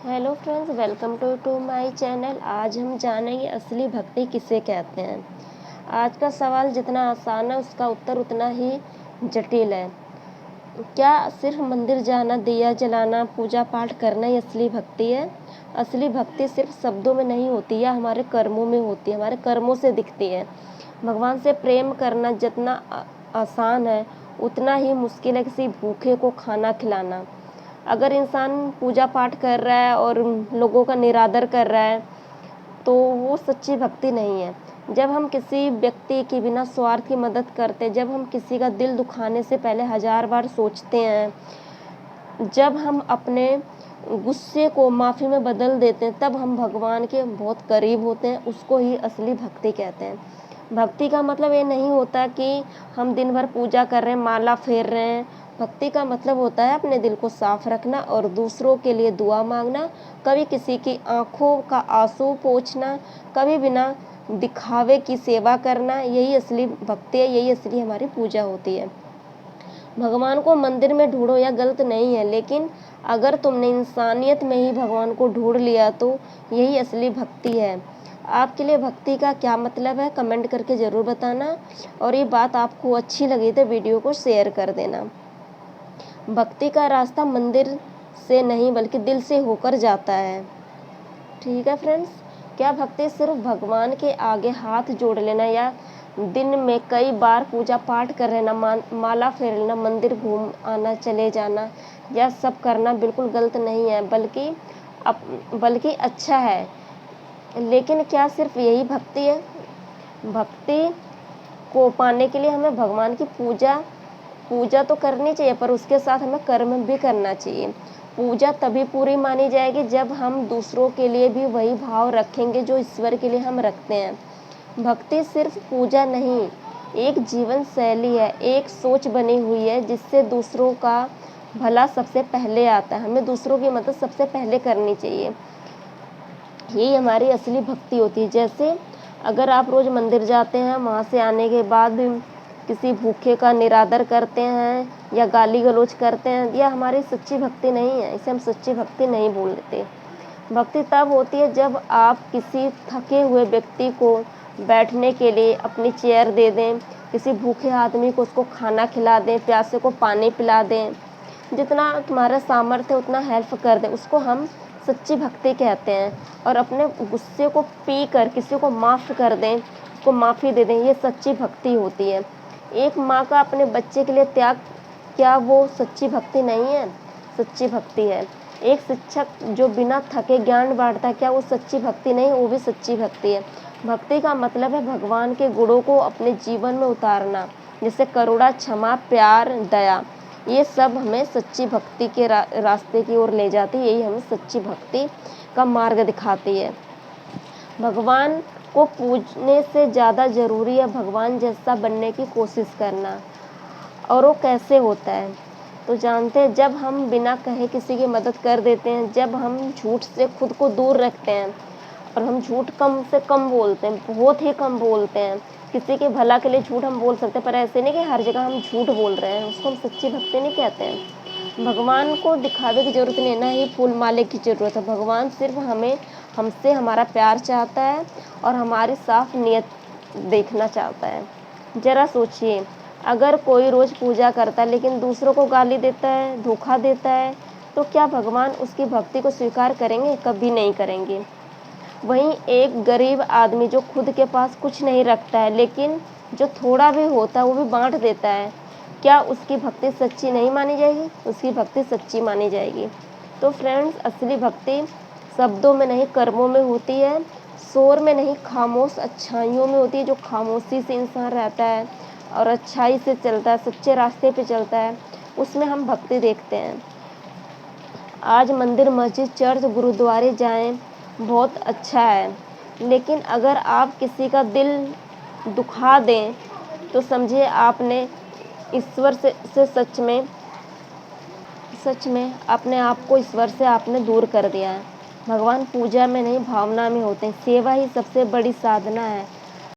Hello friends, welcome to my channel. आज हम जानेंगे असली भक्ति किसे कहते हैं। आज का सवाल जितना आसान है उसका उत्तर उतना ही जटिल है। क्या सिर्फ मंदिर जाना, दिया जलाना, पूजा पाठ करना ही असली भक्ति है? असली भक्ति सिर्फ शब्दों में नहीं होती, या हमारे कर्मों में होती है, हमारे कर्मों से दिखती है। भगवान से प्रेम करना जितना आसान है उतना ही मुश्किल है किसी भूखे को खाना खिलाना। अगर इंसान पूजा पाठ कर रहा है और लोगों का निरादर कर रहा है तो वो सच्ची भक्ति नहीं है। जब हम किसी व्यक्ति की बिना स्वार्थ की मदद करते हैं, जब हम किसी का दिल दुखाने से पहले 1000 बार सोचते हैं, जब हम अपने गुस्से को माफ़ी में बदल देते हैं, तब हम भगवान के बहुत करीब होते हैं। उसको ही असली भक्ति कहते हैं। भक्ति का मतलब ये नहीं होता कि हम दिन भर पूजा कर रहे हैं, माला फेर रहे हैं। भक्ति का मतलब होता है अपने दिल को साफ रखना और दूसरों के लिए दुआ मांगना, कभी किसी की आंखों का आंसू पोंछना, कभी बिना दिखावे की सेवा करना। यही असली भक्ति है, यही असली हमारी पूजा होती है। भगवान को मंदिर में ढूंढो या गलत नहीं है, लेकिन अगर तुमने इंसानियत में ही भगवान को ढूंढ लिया तो यही असली भक्ति है। आपके लिए भक्ति का क्या मतलब है, कमेंट करके ज़रूर बताना। और ये बात आपको अच्छी लगी तो वीडियो को शेयर कर देना। भक्ति का रास्ता मंदिर से नहीं बल्कि दिल से होकर जाता है। ठीक है फ्रेंड्स, क्या भक्ति सिर्फ भगवान के आगे हाथ जोड़ लेना या दिन में कई बार पूजा पाठ कर लेना, माला फेर लेना, मंदिर घूम आना, चले जाना, यह सब करना बिल्कुल गलत नहीं है, बल्कि अच्छा है। लेकिन क्या सिर्फ यही भक्ति है? भक्ति को पाने के लिए हमें भगवान की पूजा तो करनी चाहिए, पर उसके साथ हमें कर्म भी करना चाहिए। पूजा तभी पूरी मानी जाएगी जब हम दूसरों के लिए भी वही भाव रखेंगे जो ईश्वर के लिए हम रखते हैं। भक्ति सिर्फ पूजा नहीं, एक जीवन शैली है, एक सोच बनी हुई है जिससे दूसरों का भला सबसे पहले आता है। हमें दूसरों की मदद सबसे पहले करनी चाहिए, यही हमारी असली भक्ति होती है। जैसे अगर आप रोज़ मंदिर जाते हैं, वहाँ से आने के बाद किसी भूखे का निरादर करते हैं या गाली गलौज करते हैं, यह हमारी सच्ची भक्ति नहीं है, इसे हम सच्ची भक्ति नहीं बोलते। भक्ति तब होती है जब आप किसी थके हुए व्यक्ति को बैठने के लिए अपनी चेयर दे दें, किसी भूखे आदमी को उसको खाना खिला दें, प्यासे को पानी पिला दें, जितना तुम्हारा सामर्थ्य है उतना हेल्प कर दें, उसको हम सच्ची भक्ति कहते हैं। और अपने गुस्से को पी कर किसी को माफ़ कर दें, उसको माफ़ी दे दें, ये सच्ची भक्ति होती है। एक माँ का अपने बच्चे के लिए त्याग, क्या वो सच्ची भक्ति नहीं है? सच्ची भक्ति है। एक शिक्षक जो बिना थके ज्ञान बांटता है, क्या वो सच्ची भक्ति नहीं? वो भी सच्ची भक्ति है। भक्ति का मतलब है भगवान के गुणों को अपने जीवन में उतारना, जैसे करुणा, क्षमा, प्यार, दया। ये सब हमें सच्ची भक्ति के रास्ते की ओर ले जाती है, यही हमें सच्ची भक्ति का मार्ग दिखाती है। भगवान को पूजने से ज़्यादा ज़रूरी है भगवान जैसा बनने की कोशिश करना। और वो कैसे होता है तो जानते हैं, जब हम बिना कहे किसी की मदद कर देते हैं, जब हम झूठ से खुद को दूर रखते हैं, और हम झूठ कम से कम बोलते हैं, बहुत ही कम बोलते हैं। किसी के भला के लिए झूठ हम बोल सकते हैं, पर ऐसे नहीं कि हर जगह हम झूठ बोल रहे हैं, उसको हम सच्ची भक्ति नहीं कहते हैं। भगवान को दिखावे की ज़रूरत नहीं, ना ही फूल माले की ज़रूरत है। भगवान सिर्फ हमसे हमारा प्यार चाहता है और हमारी साफ नीयत देखना चाहता है। ज़रा सोचिए, अगर कोई रोज़ पूजा करता है लेकिन दूसरों को गाली देता है, धोखा देता है, तो क्या भगवान उसकी भक्ति को स्वीकार करेंगे? कभी नहीं करेंगे। वहीं एक गरीब आदमी जो खुद के पास कुछ नहीं रखता है, लेकिन जो थोड़ा भी होता है वो भी बांट देता है, क्या उसकी भक्ति सच्ची नहीं मानी जाएगी? उसकी भक्ति सच्ची मानी जाएगी। तो फ्रेंड्स, असली भक्ति शब्दों में नहीं, कर्मों में होती है, शोर में नहीं, खामोश अच्छाइयों में होती है। जो खामोशी से इंसान रहता है और अच्छाई से चलता है, सच्चे रास्ते पे चलता है, उसमें हम भक्ति देखते हैं। आज मंदिर, मस्जिद, चर्च, गुरुद्वारे जाएं, बहुत अच्छा है, लेकिन अगर आप किसी का दिल दुखा दें तो समझिए आपने ईश्वर से सच में अपने आप को ईश्वर से आपने दूर कर दिया है। भगवान पूजा में नहीं, भावना में होते हैं। सेवा ही सबसे बड़ी साधना है।